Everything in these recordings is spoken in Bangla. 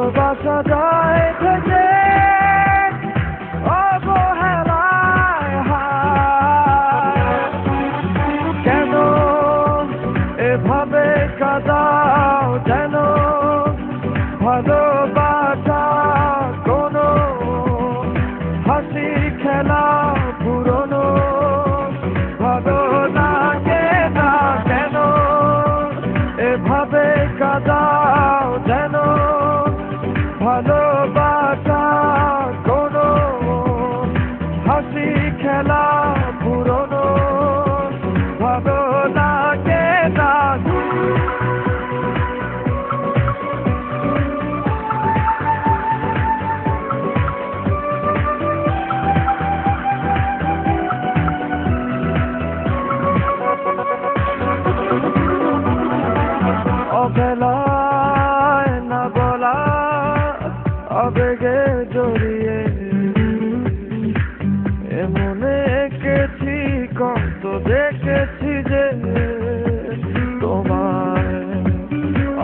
ভালোবাসা যায় থেকে অবহেলায় হায়। কেন এভাবে কাঁদাও যেন ভালোবাসা কোনো হাসি খেলা পুরনো ভালো লাগে না। কেন এভাবে কাঁদাও যেন ভালোবাসা কোনো হাসি খেলা পুরনো ভালো লাগে না। অবেলায় না বলা আবেগে জড়িয়ে এমনে এঁকেছি কত দেখেছি যে তোমার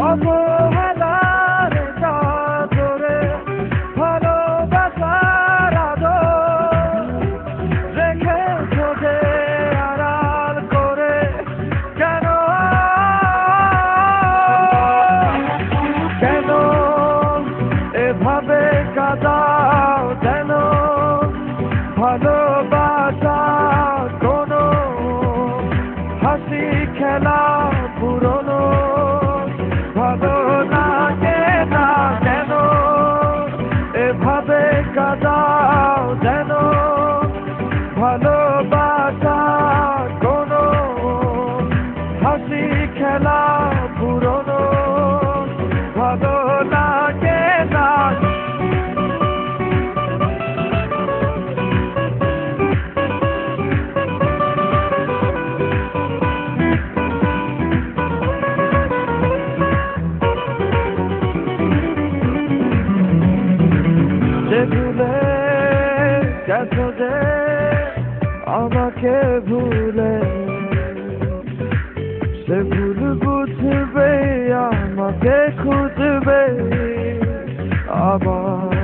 অবহেলার চাদরে ভালোবাসার আদর রেখেছো যে আড়াল করে। কেন কেন এভাবে কাঁদাও যেন ভালোবাসা কোনো হাসি খেলা পুরনো ভালো লাগে না। কেন এভাবে কাঁদাও যেন ভালোবাসা কোনো হাসি খেলা পুরনো ভালো লাগে না। যে ভুলে গেছো যে আমাকে ভুলে সে ভুল বুঝবে আমাকে খুঁজবে আবার।